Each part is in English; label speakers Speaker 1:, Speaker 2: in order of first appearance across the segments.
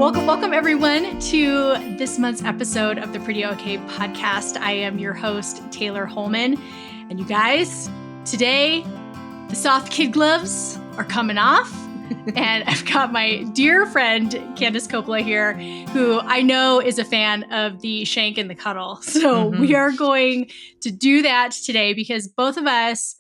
Speaker 1: Welcome everyone to this month's episode of the Pretty Okay podcast. I am your host, Tayler Holman. And you guys, today, the soft kid gloves are coming off. And I've got my dear friend, Candice Coppola here, who I know is a fan of the shank and the cuddle. So we are going to do that today because both of us,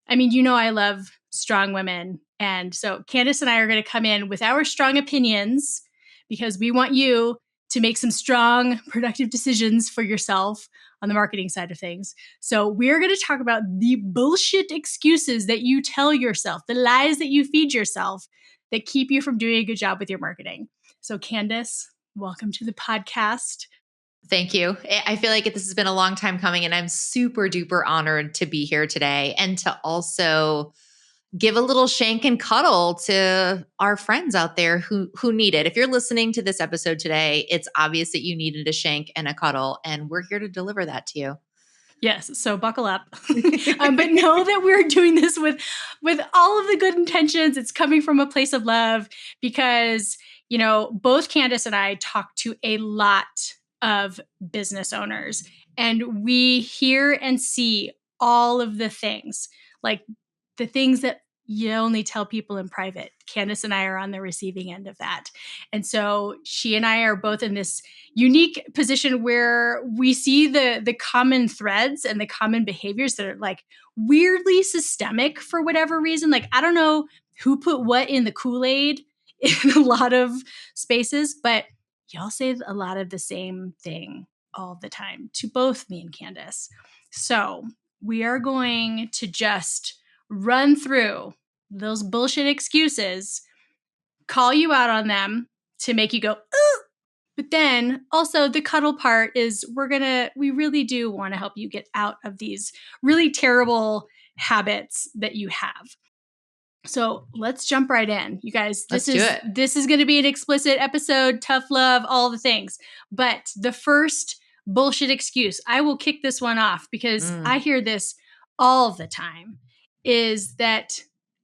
Speaker 1: I mean, you know I love strong women. And so Candice and I are going to come in with our strong opinions because we want you to make some strong, productive decisions for yourself on the marketing side of things. So we're going to talk about the bullshit excuses that you tell yourself, the lies that you feed yourself that keep you from doing a good job with your marketing. So Candice, welcome to the podcast.
Speaker 2: Thank you. I feel like this has been a long time coming, and I'm super duper honored to be here today and to also give a little shank and cuddle to our friends out there who need it. If you're listening to this episode today, it's obvious that you needed a shank and a cuddle, and we're here to deliver that to you.
Speaker 1: Yes, so buckle up. But know that we're doing this with all of the good intentions. It's coming from a place of love because, you know, both Candice and I talk to a lot of business owners, and we hear and see all of the things, like the things that you only tell people in private. Candice and I are on the receiving end of that. And so she and I are both in this unique position where we see the common threads and the common behaviors that are like weirdly systemic for whatever reason. Like, I don't know who put what in the Kool-Aid in a lot of spaces, but y'all say a lot of the same thing all the time to both me and Candice. So we are going to just run through those bullshit excuses, call you out on them to make you go, ooh. But then also the cuddle part is we really do want to help you get out of these really terrible habits that you have. So let's jump right in. You guys, this is going to be an explicit episode, tough love, all the things. But the first bullshit excuse, I will kick this one off because I hear this all the time, is that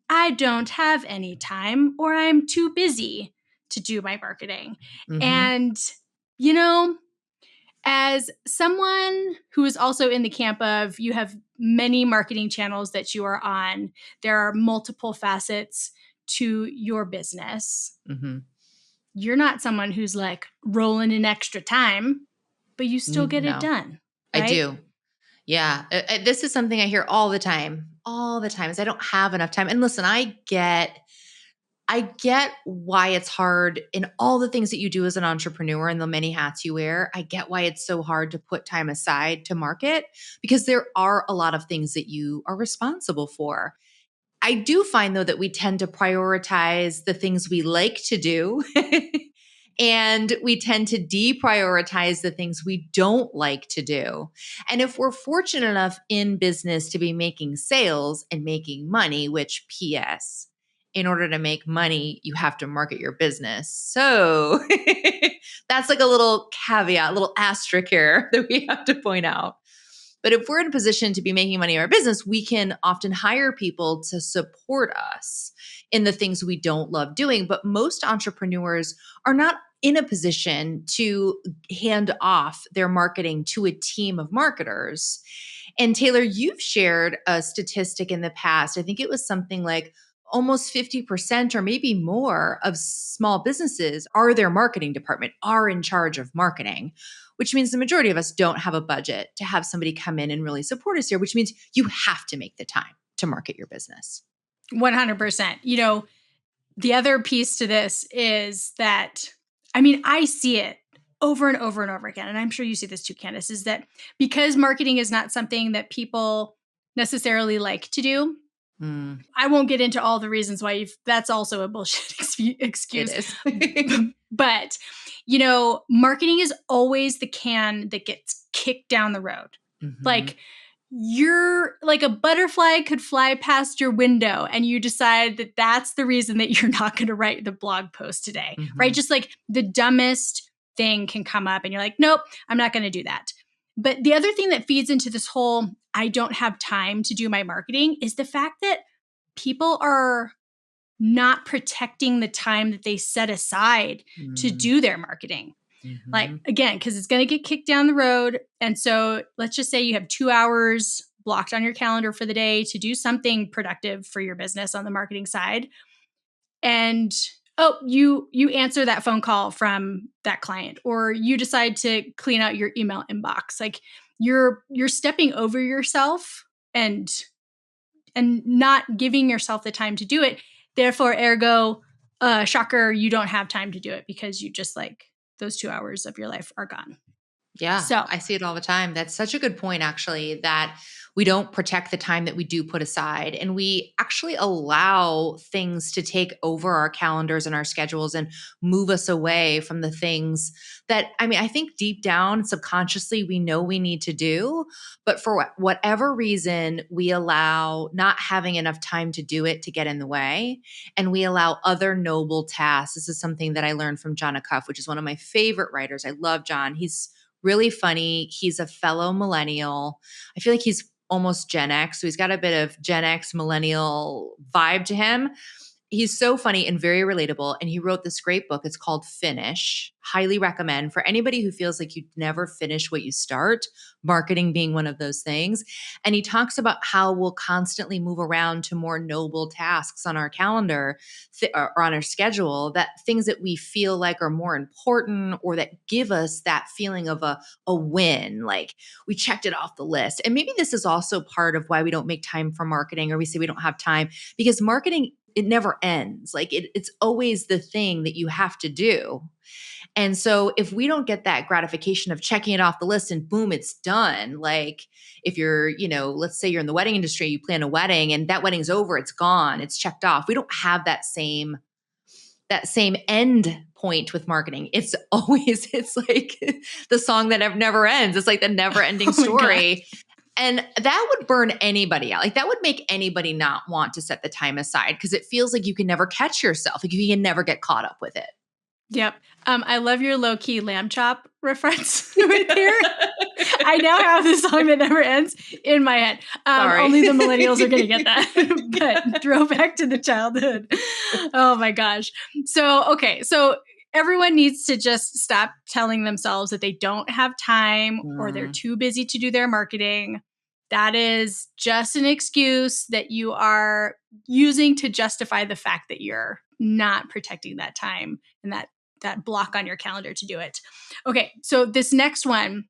Speaker 1: I don't have any time or I'm too busy to do my marketing. And, you know, as someone who is also in the camp of you have many marketing channels that you are on, there are multiple facets to your business. You're not someone who's like rolling in extra time, but you still get it done. Right?
Speaker 2: I do. Yeah. This is something I hear all the time is I don't have enough time. And listen, I get why it's hard in all the things that you do as an entrepreneur and the many hats you wear. I get why it's so hard to put time aside to market because there are a lot of things that you are responsible for. I do find though that we tend to prioritize the things we like to do and we tend to deprioritize the things we don't like to do. And if we're fortunate enough in business to be making sales and making money, which PS, in order to make money, you have to market your business. So that's like a little caveat, a little asterisk here that we have to point out. But if we're in a position to be making money in our business, we can often hire people to support us in the things we don't love doing. But most entrepreneurs are not in a position to hand off their marketing to a team of marketers. And Tayler, you've shared a statistic in the past. I think it was something like almost 50% or maybe more of small businesses are their marketing department, are in charge of marketing, which means the majority of us don't have a budget to have somebody come in and really support us here, which means you have to make the time to market your business.
Speaker 1: 100%. You know, the other piece to this is that, I mean, I see it over and over and over again, and I'm sure you see this too, Candice, is that because marketing is not something that people necessarily like to do, I won't get into all the reasons why that's also a bullshit excuse.
Speaker 2: It is.
Speaker 1: But, you know, marketing is always the can that gets kicked down the road. Like you're like a butterfly could fly past your window and you decide that that's the reason that you're not going to write the blog post today, right? Just like the dumbest thing can come up and you're like, nope, I'm not going to do that. But the other thing that feeds into this whole I don't have time to do my marketing is the fact that people are not protecting the time that they set aside to do their marketing. Like, again, because it's going to get kicked down the road. And so let's just say you have 2 hours blocked on your calendar for the day to do something productive for your business on the marketing side. And you answer that phone call from that client, or you decide to clean out your email inbox. Like, you're stepping over yourself and not giving yourself the time to do it. Therefore, ergo, shocker, you don't have time to do it because you just like those 2 hours of your life are gone.
Speaker 2: Yeah,
Speaker 1: So
Speaker 2: I see it all the time. That's such a good point, actually, that we don't protect the time that we do put aside. And we actually allow things to take over our calendars and our schedules and move us away from the things that, I mean, I think deep down, subconsciously, we know we need to do. But for whatever reason, we allow not having enough time to do it to get in the way. And we allow other noble tasks. This is something that I learned from John Acuff, which is one of my favorite writers. I love John. He's really funny. He's a fellow millennial. I feel like he's almost Gen X. So he's got a bit of Gen X millennial vibe to him. He's so funny and very relatable. And he wrote this great book. It's called Finish. Highly recommend for anybody who feels like you never finish what you start, marketing being one of those things. And he talks about how we'll constantly move around to more noble tasks on our calendar or on our schedule, that things that we feel like are more important or that give us that feeling of a win, like we checked it off the list. And maybe this is also part of why we don't make time for marketing, or we say we don't have time, because marketing, it never ends. Like it's always the thing that you have to do. And so if we don't get that gratification of checking it off the list and boom, it's done. Like if you're, let's say you're in the wedding industry, you plan a wedding and that wedding's over, it's gone, it's checked off. We don't have that same end point with marketing. It's like the song that never ends. It's like the never ending story. And that would burn anybody out. Like that would make anybody not want to set the time aside, because it feels like you can never catch yourself. Like you can never get caught up with it.
Speaker 1: Yep. I love your low-key lamb chop reference right there. I now have the song that never ends in my head. Only the millennials are going to get that. But throwback to the childhood. Oh my gosh. So everyone needs to just stop telling themselves that they don't have time or they're too busy to do their marketing. That is just an excuse that you are using to justify the fact that you're not protecting that time and that block on your calendar to do it. Okay, so this next one,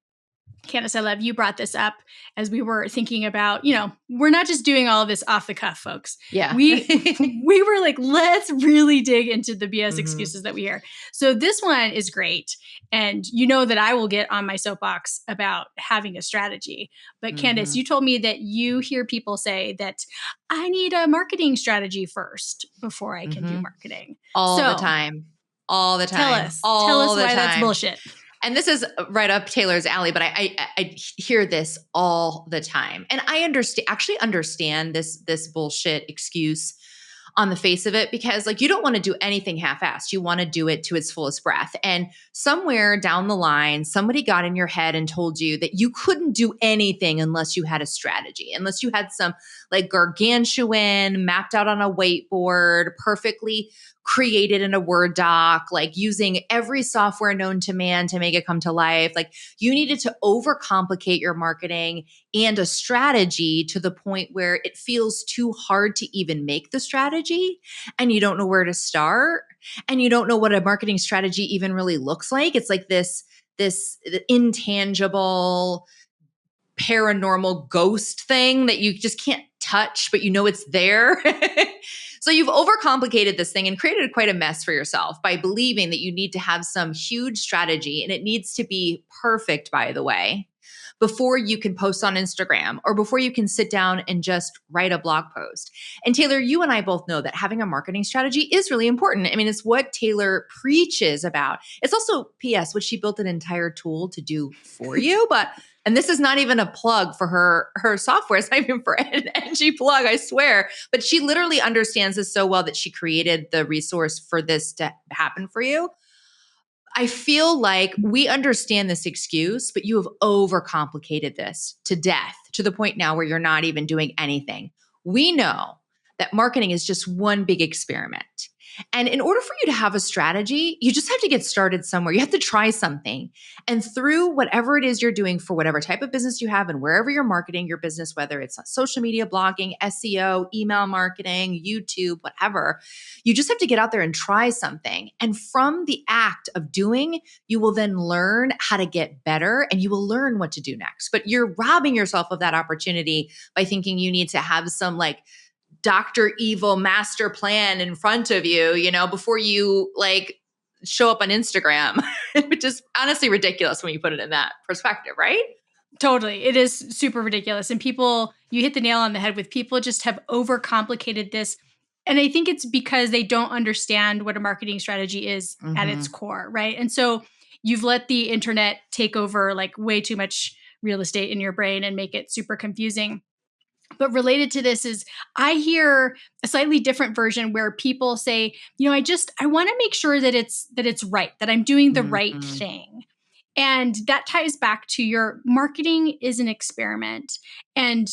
Speaker 1: Candice, I love you brought this up as we were thinking about, we're not just doing all of this off the cuff, folks.
Speaker 2: Yeah.
Speaker 1: We were like, let's really dig into the BS excuses that we hear. So this one is great. And you know that I will get on my soapbox about having a strategy. But Candice, you told me that you hear people say that I need a marketing strategy first before I can do marketing.
Speaker 2: All the time.
Speaker 1: Tell us why that's bullshit.
Speaker 2: And this is right up Taylor's alley, but I hear this all the time. And I understand this bullshit excuse on the face of it, because like you don't want to do anything half-assed. You want to do it to its fullest breath. And somewhere down the line, somebody got in your head and told you that you couldn't do anything unless you had a strategy, unless you had some like gargantuan mapped out on a whiteboard, perfectly created in a Word doc, like using every software known to man to make it come to life. Like you needed to overcomplicate your marketing and a strategy to the point where it feels too hard to even make the strategy, and you don't know where to start, and you don't know what a marketing strategy even really looks like. It's like this intangible paranormal ghost thing that you just can't touch, but you know it's there. So you've overcomplicated this thing and created quite a mess for yourself by believing that you need to have some huge strategy, and it needs to be perfect, by the way, before you can post on Instagram or before you can sit down and just write a blog post. And Taylor, you and I both know that having a marketing strategy is really important. I mean, it's what Taylor preaches about. It's also PS, which she built an entire tool to do for you, and this is not even a plug for her software. It's not even for an edgy plug, I swear. But she literally understands this so well that she created the resource for this to happen for you. I feel like we understand this excuse, but you have overcomplicated this to death, to the point now where you're not even doing anything. We know that marketing is just one big experiment. And in order for you to have a strategy, you just have to get started somewhere. You have to try something. And through whatever it is you're doing for whatever type of business you have and wherever you're marketing your business, whether it's on social media, blogging, SEO, email marketing, YouTube, whatever, you just have to get out there and try something. And from the act of doing, you will then learn how to get better and you will learn what to do next. But you're robbing yourself of that opportunity by thinking you need to have some like Dr. Evil master plan in front of you, before you like show up on Instagram, which is honestly ridiculous when you put it in that perspective, right?
Speaker 1: Totally. It is super ridiculous. And people, you hit the nail on the head with people just have overcomplicated this. And I think it's because they don't understand what a marketing strategy is at its core, right? And so you've let the internet take over like way too much real estate in your brain and make it super confusing. But related to this is I hear a slightly different version where people say, I want to make sure that it's right, that I'm doing the right thing. And that ties back to your marketing is an experiment. And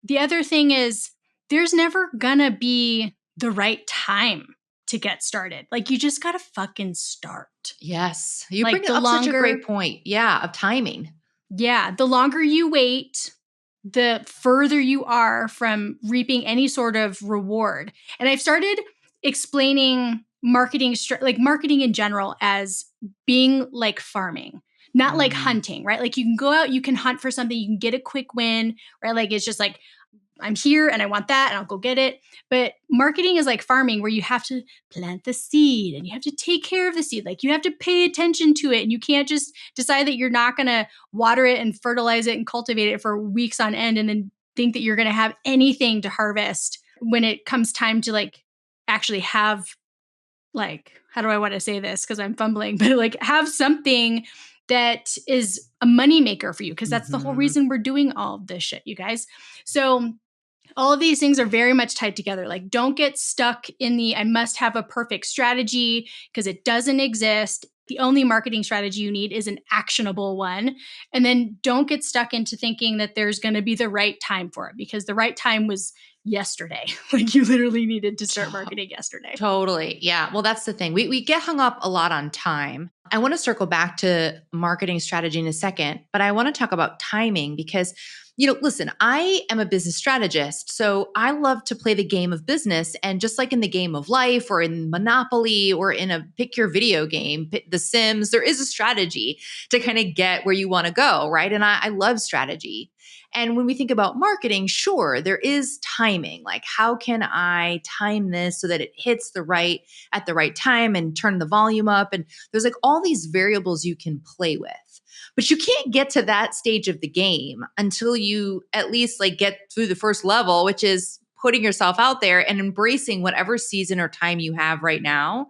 Speaker 1: the other thing is there's never gonna be the right time to get started. Like you just gotta fucking start.
Speaker 2: Yes. You
Speaker 1: Like
Speaker 2: bring up such a great point. Yeah. Of timing.
Speaker 1: Yeah. The longer you wait, the further you are from reaping any sort of reward. And I've started explaining marketing in general as being like farming, not like hunting, right? Like you can go out, you can hunt for something, you can get a quick win, right? Like it's just like, I'm here and I want that and I'll go get it. But marketing is like farming where you have to plant the seed and you have to take care of the seed. Like you have to pay attention to it and you can't just decide that you're not going to water it and fertilize it and cultivate it for weeks on end and then think that you're going to have anything to harvest when it comes time to like actually have like, how do I want to say this? Because I'm fumbling, but like have something that is a moneymaker for you because that's the whole reason we're doing all of this shit, you guys. So all of these things are very much tied together. Like, don't get stuck in the I must have a perfect strategy because it doesn't exist. The only marketing strategy you need is an actionable one. And then don't get stuck into thinking that there's going to be the right time for it because the right time was yesterday. Like, you literally needed to start marketing yesterday.
Speaker 2: Totally. Yeah. Well, that's the thing. We get hung up a lot on time. I want to circle back to marketing strategy in a second, but I want to talk about timing because listen, I am a business strategist, so I love to play the game of business. And just like in the game of life or in Monopoly or in a pick your video game, The Sims, there is a strategy to kind of get where you want to go, right? And I love strategy. And when we think about marketing, sure, there is timing. Like, how can I time this so that it hits at the right time and turn the volume up? And there's like all these variables you can play with. But you can't get to that stage of the game until you at least like get through the first level, which is putting yourself out there and embracing whatever season or time you have right now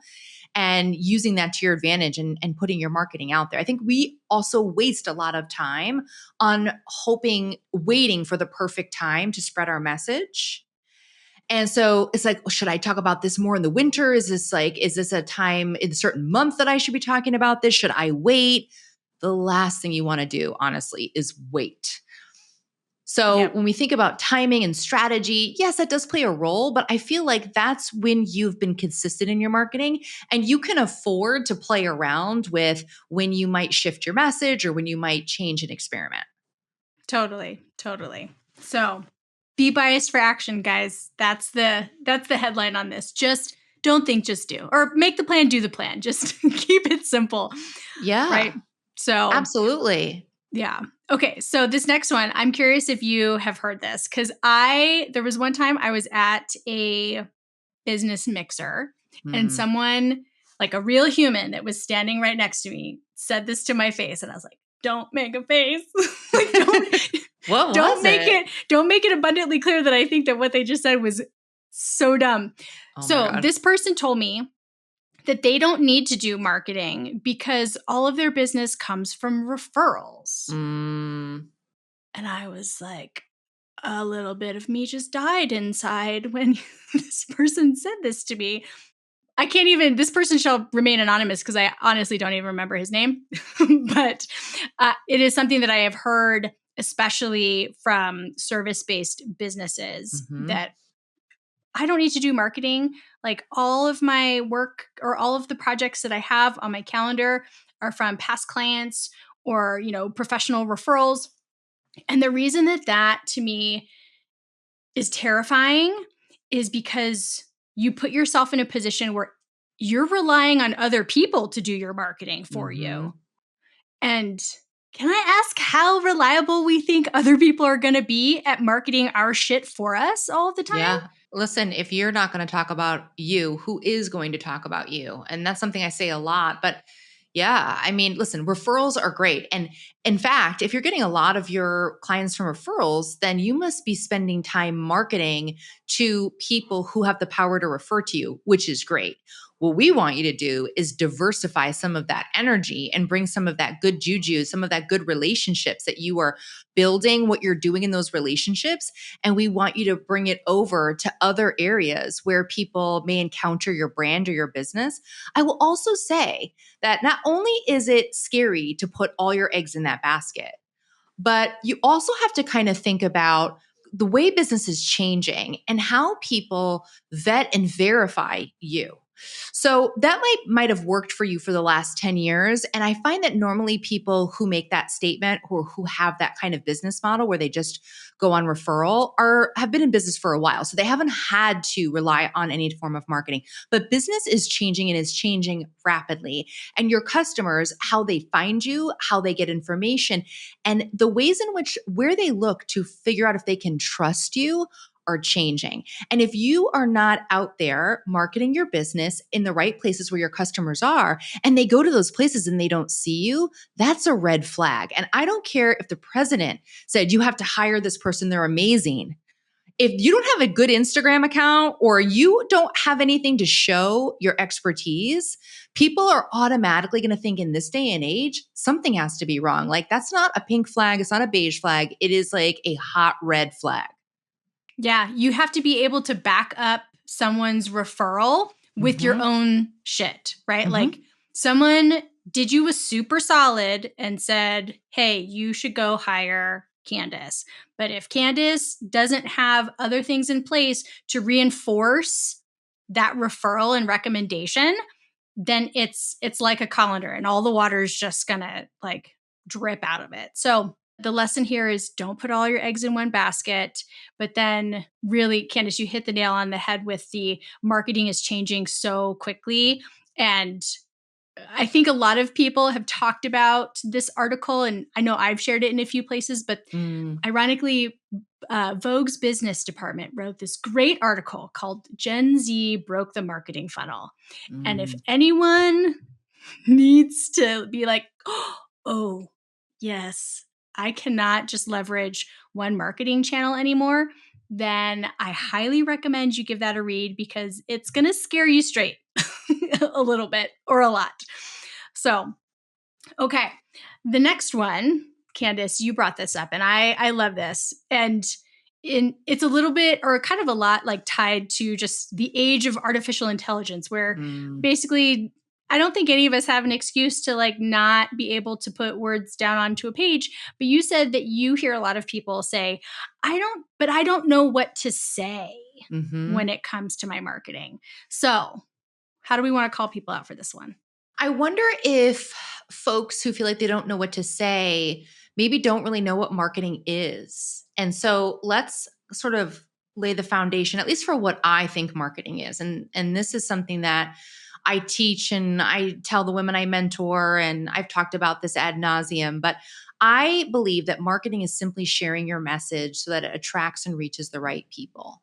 Speaker 2: and using that to your advantage and putting your marketing out there. I think we also waste a lot of time on waiting for the perfect time to spread our message. And so it's like, should I talk about this more in the winter? Is this a time in a certain month that I should be talking about this? Should I wait? The last thing you want to do, honestly, is wait. So when we think about timing and strategy, yes, that does play a role, but I feel like that's when you've been consistent in your marketing and you can afford to play around with when you might shift your message or when you might change an experiment.
Speaker 1: Totally. So be biased for action, guys. That's the headline on this. Just don't think, just do. Or make the plan, do the plan. Just keep it simple.
Speaker 2: Yeah.
Speaker 1: Right? So
Speaker 2: absolutely.
Speaker 1: Yeah. Okay. So this next one, I'm curious if you have heard this because there was one time I was at a business mixer and someone, like a real human that was standing right next to me, said this to my face. And I was like, don't make a face. Like, don't make it abundantly clear that I think that what they just said was so dumb. So this person told me that they don't need to do marketing because all of their business comes from referrals. And I was like, a little bit of me just died inside when this person said this to me. This person shall remain anonymous because I honestly don't even remember his name. But it is something that I have heard, especially from service-based businesses, that I don't need to do marketing. Like all of my work or all of the projects that I have on my calendar are from past clients or, professional referrals. And the reason that to me is terrifying is because you put yourself in a position where you're relying on other people to do your marketing for
Speaker 2: Mm-hmm.
Speaker 1: you. And can I ask how reliable we think other people are going to be at marketing our shit for us all the time?
Speaker 2: Yeah. Listen, if you're not going to talk about you, who is going to talk about you? And that's something I say a lot. But yeah, I mean, listen, referrals are great. And in fact, if you're getting a lot of your clients from referrals, then you must be spending time marketing to people who have the power to refer to you, which is great. What we want you to do is diversify some of that energy and bring some of that good juju, some of that good relationships that you are building, what you're doing in those relationships. And we want you to bring it over to other areas where people may encounter your brand or your business. I will also say that not only is it scary to put all your eggs in that basket, but you also have to kind of think about the way business is changing and how people vet and verify you. So that might have worked for you for the last 10 years. And I find that normally people who make that statement or who have that kind of business model where they just go on referral have been in business for a while. So they haven't had to rely on any form of marketing. But business is changing and is changing rapidly. And your customers, how they find you, how they get information, and the ways in which where they look to figure out if they can trust you are changing. And if you are not out there marketing your business in the right places where your customers are, and they go to those places and they don't see you, that's a red flag. And I don't care if the president said you have to hire this person, they're amazing. If you don't have a good Instagram account or you don't have anything to show your expertise, people are automatically going to think in this day and age, something has to be wrong. Like that's not a pink flag. It's not a beige flag. It is like a hot red flag.
Speaker 1: Yeah, you have to be able to back up someone's referral with your
Speaker 2: Mm-hmm.
Speaker 1: own shit, right?
Speaker 2: Mm-hmm.
Speaker 1: Like someone did you a super solid and said, hey, you should go hire Candice. But if Candice doesn't have other things in place to reinforce that referral and recommendation, then it's like a colander and all the water is just gonna like drip out of it. So the lesson here is don't put all your eggs in one basket. But then, really, Candice, you hit the nail on the head with the marketing is changing so quickly. And I think a lot of people have talked about this article, and I know I've shared it in a few places, but
Speaker 2: Mm.
Speaker 1: ironically, Vogue's business department wrote this great article called Gen Z Broke the Marketing Funnel. And if
Speaker 2: Mm.
Speaker 1: anyone needs to be like, oh, yes, I cannot just leverage one marketing channel anymore, then I highly recommend you give that a read because it's going to scare you straight a little bit or a lot. So, okay. The next one, Candice, you brought this up and I love this. And it's a little bit or kind of a lot like tied to just the age of artificial intelligence where
Speaker 2: Mm.
Speaker 1: basically I don't think any of us have an excuse to like not be able to put words down onto a page, but you said that you hear a lot of people say, I don't know what to say
Speaker 2: Mm-hmm.
Speaker 1: when it comes to my marketing. So, how do we want to call people out for this one?
Speaker 2: I wonder if folks who feel like they don't know what to say maybe don't really know what marketing is. And so let's sort of lay the foundation, at least for what I think marketing is. And this is something that I teach and I tell the women I mentor, and I've talked about this ad nauseum, but I believe that marketing is simply sharing your message so that it attracts and reaches the right people.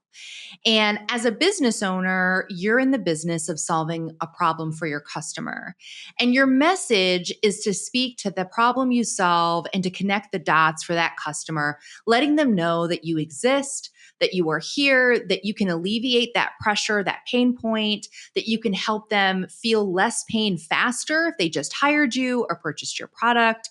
Speaker 2: And as a business owner, you're in the business of solving a problem for your customer. And your message is to speak to the problem you solve and to connect the dots for that customer, letting them know that you exist, that you are here, that you can alleviate that pressure, that pain point, that you can help them feel less pain faster if they just hired you or purchased your product.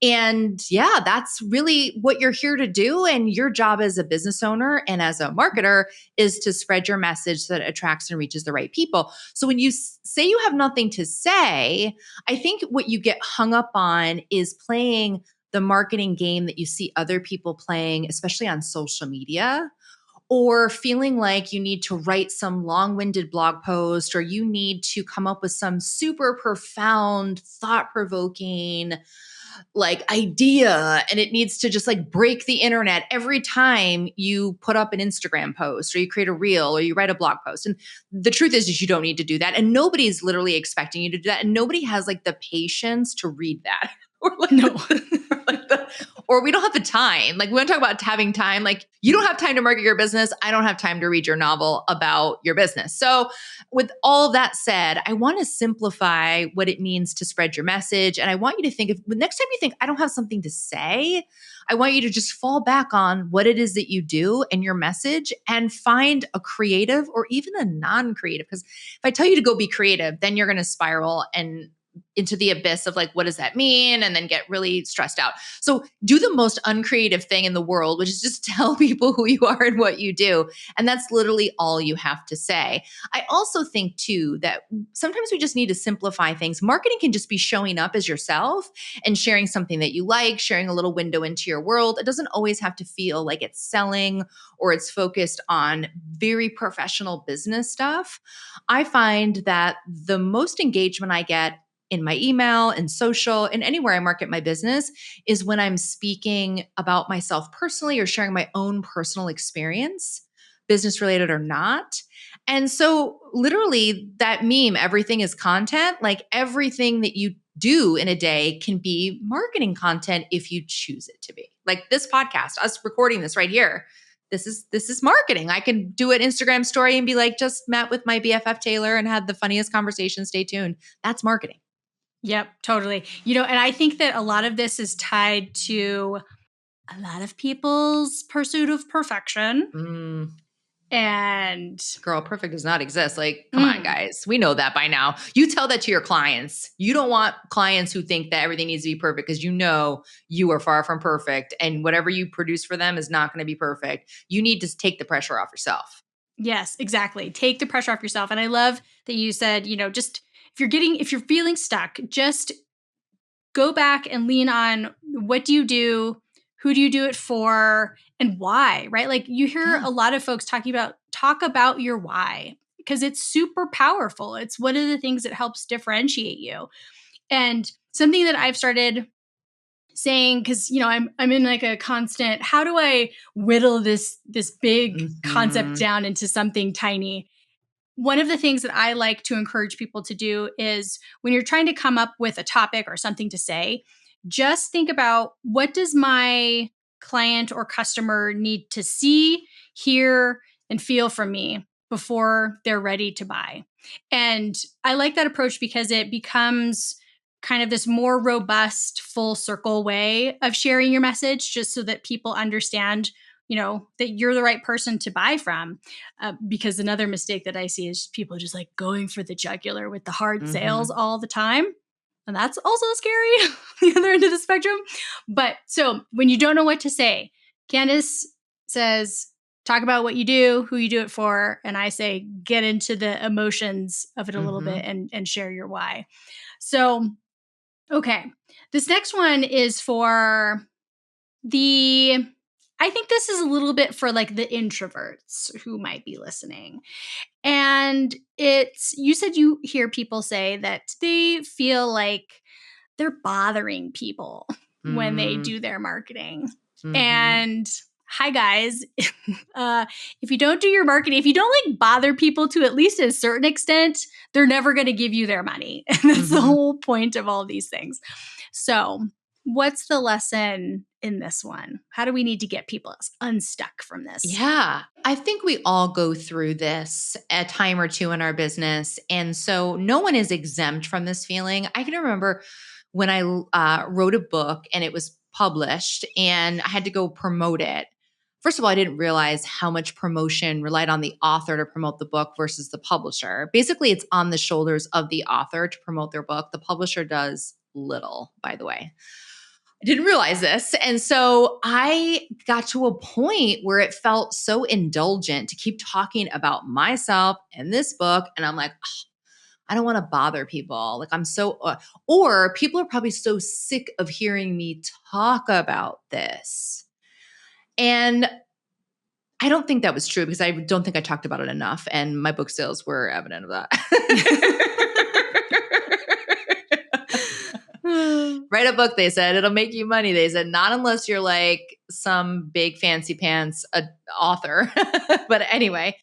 Speaker 2: And yeah, that's really what you're here to do. And your job as a business owner and as a marketer is to spread your message so that it attracts and reaches the right people. So when you say you have nothing to say, I think what you get hung up on is playing the marketing game that you see other people playing, especially on social media, or feeling like you need to write some long-winded blog post, or you need to come up with some super profound, thought-provoking like idea, and it needs to just like break the internet every time you put up an Instagram post or you create a reel or you write a blog post. And the truth is you don't need to do that. And nobody's literally expecting you to do that. And nobody has like the patience to read that. Or like
Speaker 1: No.
Speaker 2: or we don't have the time. Like we want to talk about having time. Like you don't have time to market your business. I don't have time to read your novel about your business. So with all that said, I want to simplify what it means to spread your message. And I want you to think, if the next time you think, I don't have something to say, I want you to just fall back on what it is that you do and your message and find a creative or even a non-creative. Because if I tell you to go be creative, then you're going to spiral and into the abyss of like, what does that mean? And then get really stressed out. So do the most uncreative thing in the world, which is just tell people who you are and what you do. And that's literally all you have to say. I also think too, that sometimes we just need to simplify things. Marketing can just be showing up as yourself and sharing something that you like, sharing a little window into your world. It doesn't always have to feel like it's selling or it's focused on very professional business stuff. I find that the most engagement I get in my email and social and anywhere I market my business is when I'm speaking about myself personally or sharing my own personal experience, business related or not. And so literally that meme, everything is content, like everything that you do in a day can be marketing content if you choose it to be. Like this podcast, us recording this right here. This is marketing. I can do an Instagram story and be like, just met with my BFF Tayler and had the funniest conversation. Stay tuned. That's marketing.
Speaker 1: Yep, totally. And I think that a lot of this is tied to a lot of people's pursuit of perfection. And
Speaker 2: girl, perfect does not exist. Like, come on, guys. We know that by now. You tell that to your clients. You don't want clients who think that everything needs to be perfect because you know you are far from perfect and whatever you produce for them is not going to be perfect. You need to take the pressure off yourself.
Speaker 1: Yes, exactly. Take the pressure off yourself. And I love that you said, just if you're feeling stuck, just go back and lean on what do you do? Who do you do it for? And why, right? Like you hear a lot of folks talk about your why because it's super powerful. It's one of the things that helps differentiate you. And something that I've started saying, because I'm in like a constant, how do I whittle this big concept down into something tiny? One of the things that I like to encourage people to do is when you're trying to come up with a topic or something to say, just think about what does my client or customer need to see, hear, and feel from me before they're ready to buy. And I like that approach because it becomes kind of this more robust, full circle way of sharing your message, just so that people understand that you're the right person to buy from. Because another mistake that I see is people just like going for the jugular with the hard sales all the time. And that's also scary, the other end of the spectrum. But so when you don't know what to say, Candice says, talk about what you do, who you do it for. And I say, get into the emotions of it a little bit and share your why. So, okay. This next one is for I think this is a little bit for like the introverts who might be listening. And you said you hear people say that they feel like they're bothering people when they do their marketing. And hi guys, if you don't do your marketing, if you don't like bother people to at least a certain extent, they're never going to give you their money. And that's the whole point of all these things. So what's the lesson in this one? How do we need to get people unstuck from this?
Speaker 2: Yeah, I think we all go through this a time or two in our business. And so no one is exempt from this feeling. I can remember when I wrote a book and it was published and I had to go promote it. First of all, I didn't realize how much promotion relied on the author to promote the book versus the publisher. Basically, it's on the shoulders of the author to promote their book. The publisher does little, by the way. I didn't realize this. And so I got to a point where it felt so indulgent to keep talking about myself and this book. And I'm like, I don't want to bother people. Like I'm so, or people are probably so sick of hearing me talk about this. And I don't think that was true because I don't think I talked about it enough, and my book sales were evident of that. Write a book, they said. It'll make you money. They said, not unless you're like some big fancy pants author. But anyway,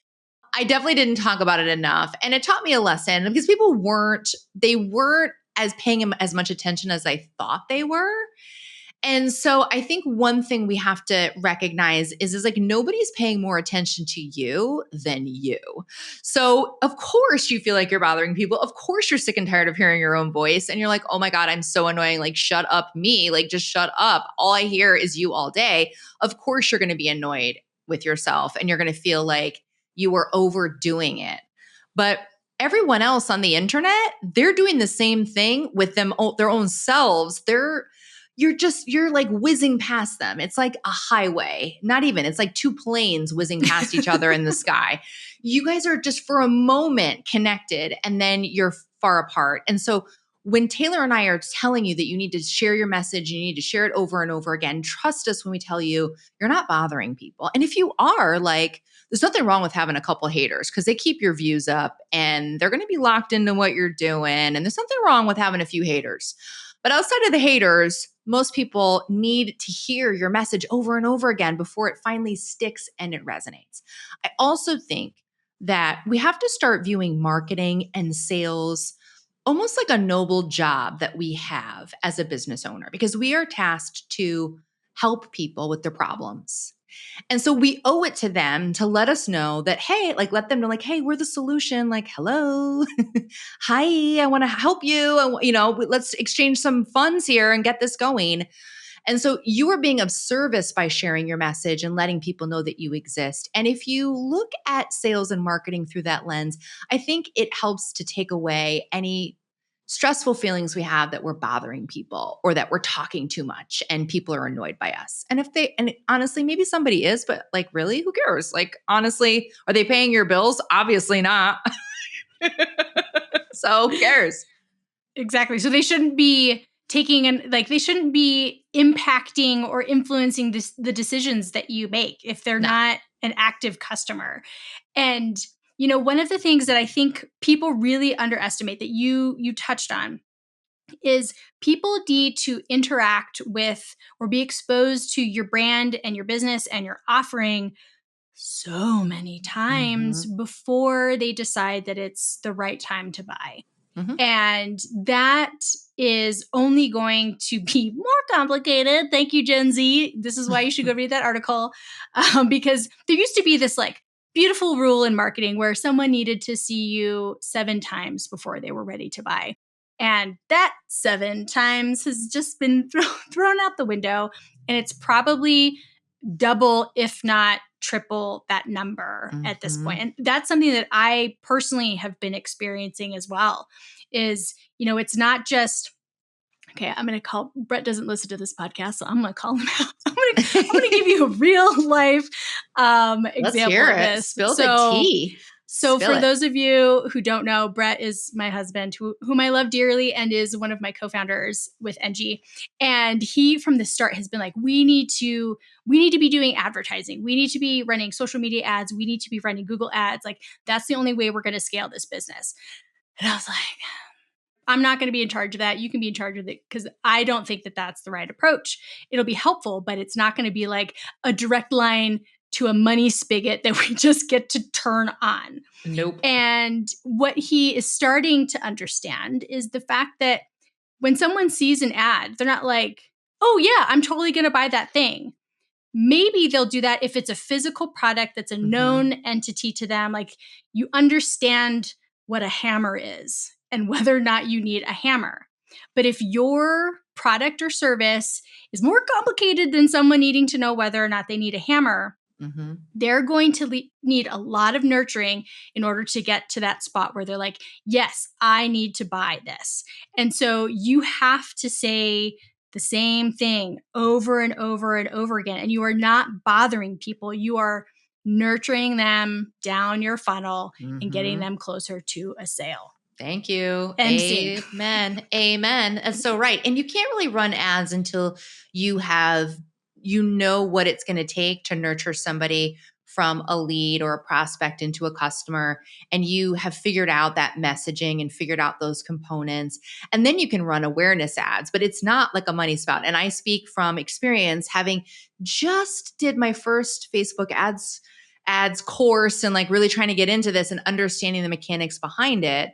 Speaker 2: I definitely didn't talk about it enough. And it taught me a lesson because people weren't as paying as much attention as I thought they were. And so I think one thing we have to recognize is like nobody's paying more attention to you than you. So of course you feel like you're bothering people. Of course you're sick and tired of hearing your own voice. And you're like, oh my God, I'm so annoying. Like, shut up me. Like, just shut up. All I hear is you all day. Of course you're going to be annoyed with yourself and you're going to feel like you were overdoing it. But everyone else on the internet, they're doing the same thing with their own selves. You're like whizzing past them. It's like a highway, not even, it's like two planes whizzing past each other in the sky. You guys are just for a moment connected and then you're far apart. And so when Tayler and I are telling you that you need to share your message, you need to share it over and over again, trust us when we tell you you're not bothering people. And if you are, like, there's nothing wrong with having a couple haters because they keep your views up and they're going to be locked into what you're doing. And there's nothing wrong with having a few haters. But outside of the haters, most people need to hear your message over and over again before it finally sticks and it resonates. I also think that we have to start viewing marketing and sales almost like a noble job that we have as a business owner because we are tasked to help people with their problems. And so we owe it to them to let us know that, hey, like let them know like, hey, we're the solution. Like, hello, hi, I want to help you. Let's exchange some funds here and get this going. And so you are being of service by sharing your message and letting people know that you exist. And if you look at sales and marketing through that lens, I think it helps to take away any stressful feelings we have that we're bothering people or that we're talking too much and people are annoyed by us. And honestly, maybe somebody is, but like, really, who cares? Like, honestly, are they paying your bills? Obviously not. So who cares?
Speaker 1: Exactly. So they shouldn't be they shouldn't be impacting or influencing the decisions that you make if they're not an active customer. And, one of the things that I think people really underestimate that you touched on is people need to interact with or be exposed to your brand and your business and your offering so many times before they decide that it's the right time to buy. Mm-hmm. And that is only going to be more complicated. Thank you, Gen Z. This is why you should go read that article. Because there used to be this like beautiful rule in marketing where someone needed to see you 7 times before they were ready to buy. And that 7 times has just been thrown out the window. And it's probably double, if not triple that number at this point. And that's something that I personally have been experiencing as well is, it's not just, okay, I'm going to call, Brett doesn't listen to this podcast, so I'm going to call him out. I'm going to give you a real life example of this.
Speaker 2: Spill the tea.
Speaker 1: So for those of you who don't know, Brett is my husband, whom I love dearly and is one of my co-founders with NG. And he, from the start, has been like, we need to be doing advertising. We need to be running social media ads. We need to be running Google ads. Like, that's the only way we're going to scale this business. And I was like, I'm not going to be in charge of that. You can be in charge of it because I don't think that that's the right approach. It'll be helpful, but it's not going to be like a direct line to a money spigot that we just get to turn on.
Speaker 2: Nope.
Speaker 1: And what he is starting to understand is the fact that when someone sees an ad, they're not like, oh yeah, I'm totally going to buy that thing. Maybe they'll do that if it's a physical product that's a known entity to them. Like, you understand what a hammer is and whether or not you need a hammer. But if your product or service is more complicated than someone needing to know whether or not they need a hammer, they're going to need a lot of nurturing in order to get to that spot where they're like, yes, I need to buy this. And so you have to say the same thing over and over and over again. And you are not bothering people. You are nurturing them down your funnel and getting them closer to a sale.
Speaker 2: Thank you.
Speaker 1: MC.
Speaker 2: Amen. Amen. That's so right. And you can't really run ads until you know what it's going to take to nurture somebody from a lead or a prospect into a customer, and you have figured out that messaging and figured out those components, and then you can run awareness ads, but it's not like a money spout. And I speak from experience, having just did my first Facebook ads course and like really trying to get into this and understanding the mechanics behind it,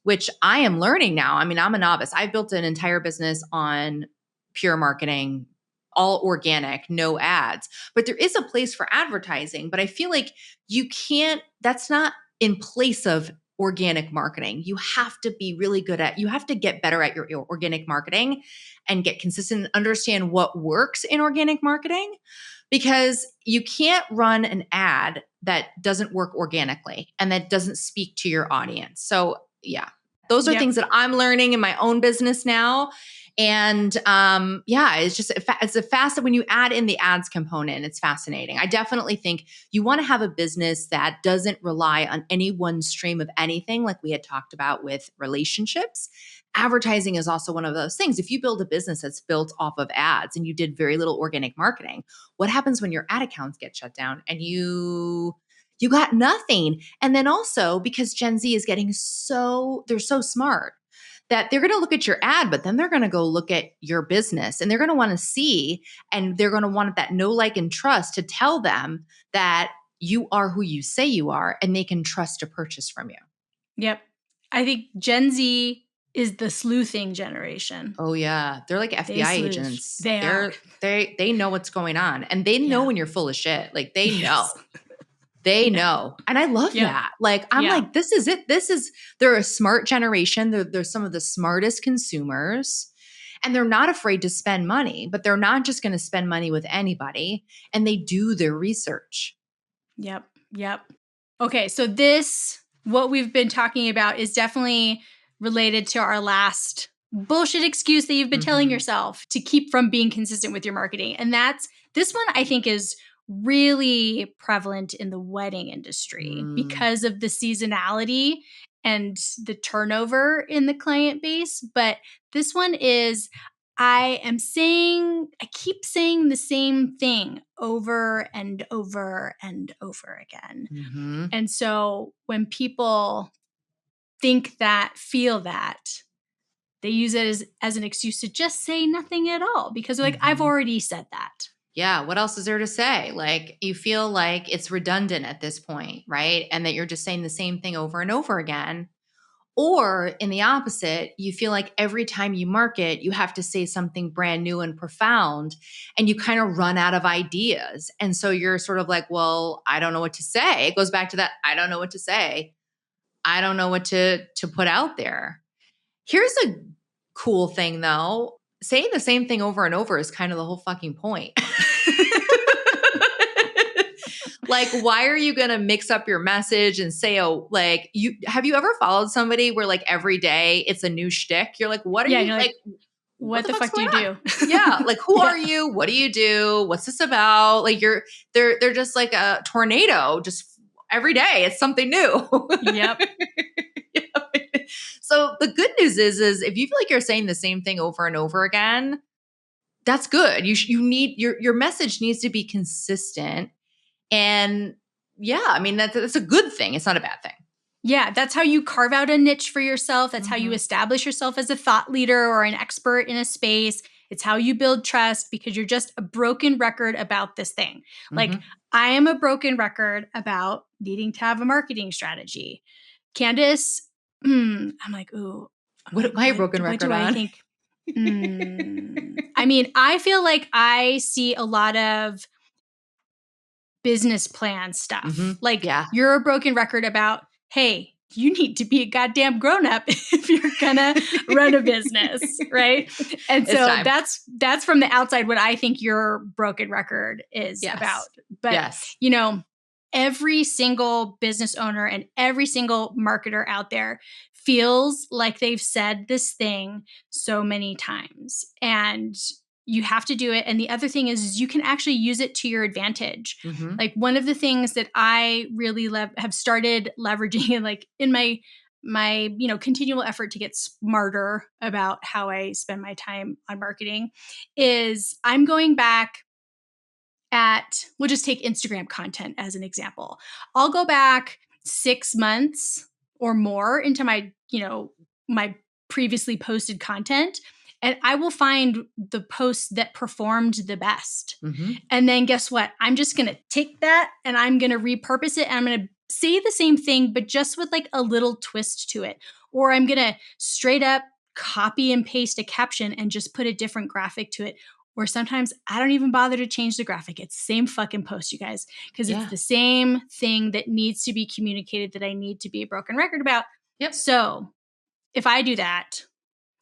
Speaker 2: which I am learning now. I mean, I'm a novice. I've built an entire business on pure marketing, all organic, no ads. But there is a place for advertising. But I feel like that's not in place of organic marketing. You have to be really you have to get better at your organic marketing and get consistent and understand what works in organic marketing, because you can't run an ad that doesn't work organically and that doesn't speak to your audience. So yeah, those are things that I'm learning in my own business now. And it's a fast, when you add in the ads component, it's fascinating. I definitely think you want to have a business that doesn't rely on any one stream of anything, like we had talked about with relationships. Advertising is also one of those things. If you build a business that's built off of ads and you did very little organic marketing, what happens when your ad accounts get shut down and you got nothing? And then also, because Gen Z is they're so smart that they're going to look at your ad, but then they're going to go look at your business and they're going to want to see, and they're going to want that know, like, and trust to tell them that you are who you say you are and they can trust to purchase from you.
Speaker 1: Yep. I think Gen Z is the sleuthing generation.
Speaker 2: Oh yeah. They're like FBI agents. They know what's going on, and they know when you're full of shit. Like they know. They know. And I love that. Like, I'm like, this is it. They're a smart generation. They're some of the smartest consumers, and they're not afraid to spend money, but they're not just going to spend money with anybody, and they do their research.
Speaker 1: Yep. Okay. So what we've been talking about is definitely related to our last bullshit excuse that you've been telling yourself to keep from being consistent with your marketing. And this one I think is really prevalent in the wedding industry because of the seasonality and the turnover in the client base. But this one is, I keep saying the same thing over and over and over again. And so when people feel that, they use it as an excuse to just say nothing at all, because they're like, I've already said that.
Speaker 2: Yeah. What else is there to say? Like, you feel like it's redundant at this point, right? And that you're just saying the same thing over and over again. Or in the opposite, you feel like every time you market, you have to say something brand new and profound, and you kind of run out of ideas. And so you're sort of like, well, I don't know what to say. It goes back to that. I don't know what to say. I don't know what to put out there. Here's a cool thing though. Saying the same thing over and over is kind of the whole fucking point. Like, why are you going to mix up your message and say, have you ever followed somebody where like every day it's a new shtick? You're like, what are you like?
Speaker 1: What the fuck do you do?
Speaker 2: Yeah. Like, who are you? What do you do? What's this about? Like they're just like a tornado. Just every day it's something new.
Speaker 1: Yep.
Speaker 2: So the good news is if you feel like you're saying the same thing over and over again, that's good. You need your message needs to be consistent. And yeah, I mean, that's a good thing. It's not a bad thing.
Speaker 1: Yeah, that's how you carve out a niche for yourself. That's how you establish yourself as a thought leader or an expert in a space. It's how you build trust, because you're just a broken record about this thing. Like, I am a broken record about needing to have a marketing strategy. Candice, I'm like, ooh.
Speaker 2: What am I a broken record on?
Speaker 1: I think? I mean, I feel like I see a lot of business plan stuff. You're a broken record about, hey, you need to be a goddamn grown-up if you're gonna run a business, right? And so that's from the outside what I think your broken record is about. But every single business owner and every single marketer out there feels like they've said this thing so many times, and you have to do it. And the other thing is you can actually use it to your advantage. Like, one of the things that I really have started leveraging like in my continual effort to get smarter about how I spend my time on marketing is I'm going back we'll just take Instagram content as an example. I'll go back 6 months or more into my, my previously posted content, and I will find the posts that performed the best.
Speaker 2: Mm-hmm.
Speaker 1: And then guess what? I'm just going to take that and I'm going to repurpose it, and I'm going to say the same thing, but just with like a little twist to it. Or I'm going to straight up copy and paste a caption and just put a different graphic to it. Or sometimes I don't even bother to change the graphic. It's the same fucking post, you guys, because it's the same thing that needs to be communicated that I need to be a broken record about.
Speaker 2: Yep.
Speaker 1: So if I do that,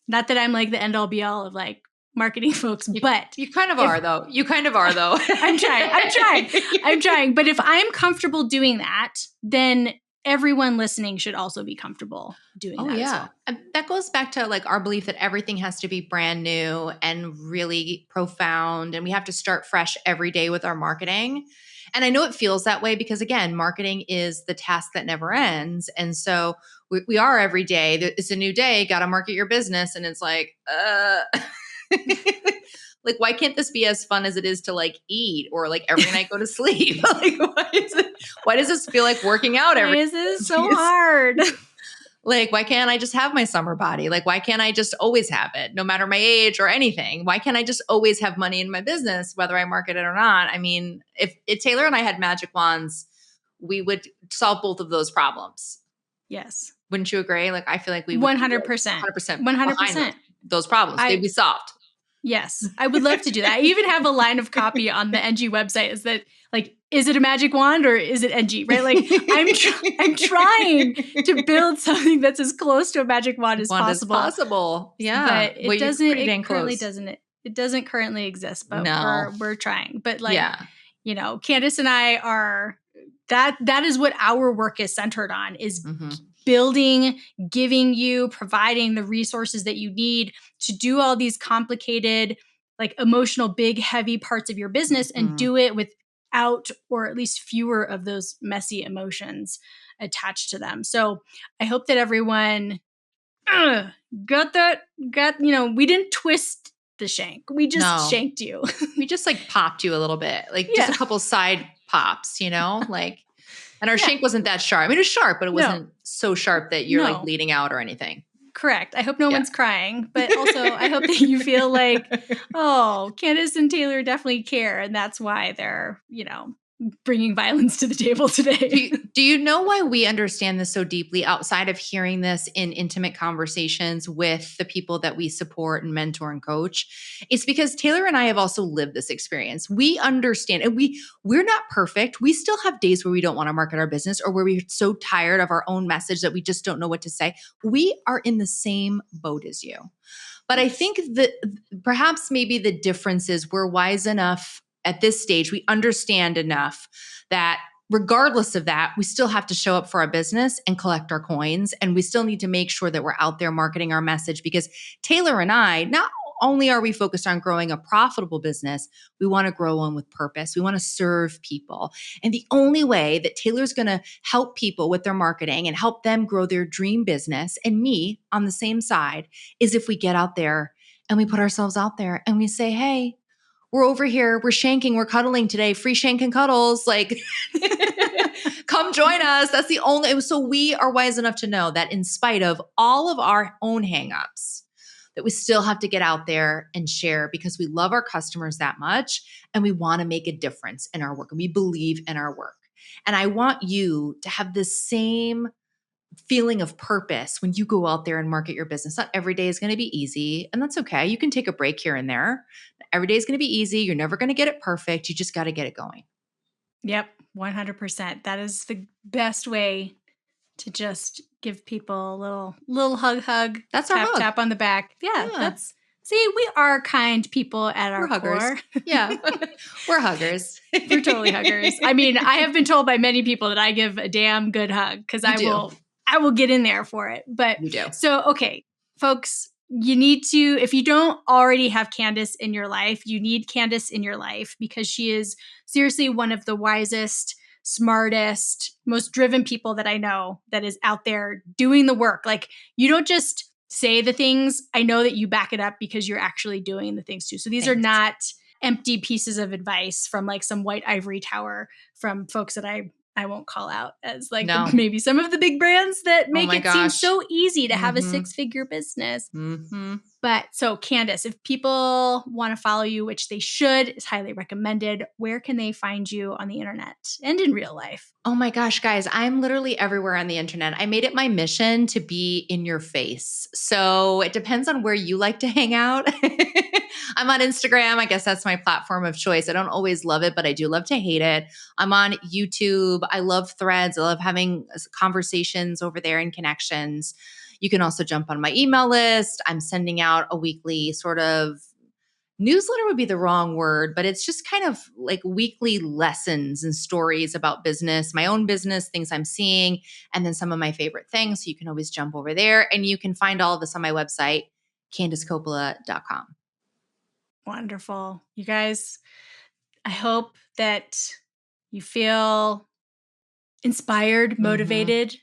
Speaker 1: not that I'm like the end all be all of like marketing folks, but
Speaker 2: you kind of are though. You kind of are though.
Speaker 1: I'm trying. But if I'm comfortable doing that, then everyone listening should also be comfortable doing that.
Speaker 2: Yeah.
Speaker 1: As well.
Speaker 2: And that goes back to like our belief that everything has to be brand new and really profound. And we have to start fresh every day with our marketing. And I know it feels that way because again, marketing is the task that never ends. And so we are every day. It's a new day, got to market your business. And it's like, like, why can't this be as fun as it is to like eat or like every night go to sleep? Like, why does this feel like working out every day?
Speaker 1: Why is this so hard?
Speaker 2: Like, why can't I just have my summer body? Like, why can't I just always have it, no matter my age or anything? Why can't I just always have money in my business, whether I market it or not? I mean, if Tayler and I had magic wands, we would solve both of those problems.
Speaker 1: Yes.
Speaker 2: Wouldn't you agree? Like, I feel like we would
Speaker 1: 100%.
Speaker 2: 100%. Those problems, they'd be solved.
Speaker 1: Yes. I would love to do that. I even have a line of copy on the NG website is that like, is it a magic wand or is it NG, right? Like I'm trying to build something that's as close to a magic wand as possible.
Speaker 2: Yeah.
Speaker 1: But it doesn't currently exist, but we're trying. But like, Candice and I are, that is what our work is centered on, is building, giving you, providing the resources that you need to do all these complicated, like emotional, big, heavy parts of your business and do it without, or at least fewer of those messy emotions attached to them. So I hope that everyone got, we didn't twist the shank. We just shanked you.
Speaker 2: We just like popped you a little bit, like just a couple side pops, like. And our shank wasn't that sharp. I mean, it was sharp, but it wasn't so sharp that you're like bleeding out or anything.
Speaker 1: Correct. I hope no one's crying, but also I hope that you feel like, oh, Candice and Tayler definitely care. And that's why they're, bringing violence to the table today.
Speaker 2: Do you know why we understand this so deeply outside of hearing this in intimate conversations with the people that we support and mentor and coach? It's because Tayler and I have also lived this experience. We understand, and we're not perfect. We still have days where we don't want to market our business or where we're so tired of our own message that we just don't know what to say. We are in the same boat as you. But I think that perhaps maybe the difference is we're wise enough at this stage, we understand enough that regardless of that, we still have to show up for our business and collect our coins. And we still need to make sure that we're out there marketing our message, because Tayler and I, not only are we focused on growing a profitable business, we want to grow one with purpose. We want to serve people. And the only way that Tayler's going to help people with their marketing and help them grow their dream business, and me on the same side, is if we get out there and we put ourselves out there and we say, hey, we're over here, we're shanking, we're cuddling today, free shank and cuddles, like come join us. That's the only, so we are wise enough to know that in spite of all of our own hangups, that we still have to get out there and share, because we love our customers that much and we want to make a difference in our work and we believe in our work. And I want you to have this same feeling of purpose when you go out there and market your business. Not every day is going to be easy, and that's okay. You can take a break here and there. Every day is going to be easy. You're never going to get it perfect. You just got to get it going. Yep.
Speaker 1: 100%. That is the best way to just give people a little hug.
Speaker 2: That's our hug.
Speaker 1: Tap on the back. Yeah. See, we are kind people at our core.
Speaker 2: Yeah. We're huggers.
Speaker 1: We're totally huggers. I mean, I have been told by many people that I give a damn good hug, because I will get in there for it. But
Speaker 2: you do.
Speaker 1: So, okay, folks, you need to, if you don't already have Candice in your life, you need Candice in your life, because she is seriously one of the wisest, smartest, most driven people that I know that is out there doing the work. Like, you don't just say the things. I know that you back it up because you're actually doing the things too. So these are not empty pieces of advice from like some white ivory tower from folks that I won't call out as like
Speaker 2: No.
Speaker 1: maybe some of the big brands that make
Speaker 2: my
Speaker 1: it seem
Speaker 2: gosh.
Speaker 1: so easy to have a
Speaker 2: Mhm.
Speaker 1: 6-figure business.
Speaker 2: Mm-hmm.
Speaker 1: But so Candice, if people want to follow you, which they should, is highly recommended, where can they find you on the internet and in real life?
Speaker 2: Oh my gosh, guys, I'm literally everywhere on the internet. I made it my mission to be in your face. So it depends on where you like to hang out. I'm on Instagram. I guess that's my platform of choice. I don't always love it, but I do love to hate it. I'm on YouTube. I love Threads. I love having conversations over there and connections. You can also jump on my email list. I'm sending out a weekly sort of newsletter would be the wrong word, but it's just kind of like weekly lessons and stories about business, my own business, things I'm seeing, and then some of my favorite things. So you can always jump over there, and you can find all of this on my website, CandiceCoppola.com.
Speaker 1: Wonderful. You guys, I hope that you feel inspired, motivated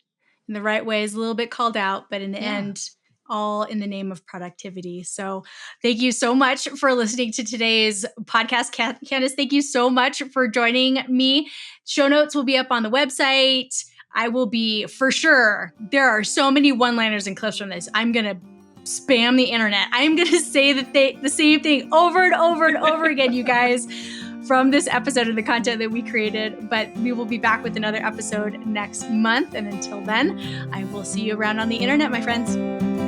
Speaker 1: in the right ways, a little bit called out, but in the end, all in the name of productivity. So thank you so much for listening to today's podcast. Candice, thank you so much for joining me. Show notes will be up on the website. I will be, for sure, there are so many one-liners and clips from this. I'm going to spam the internet. I'm going to say the same thing over and over and over again, you guys, from this episode of the content that we created. But we will be back with another episode next month. And until then, I will see you around on the internet, my friends.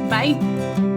Speaker 1: Bye.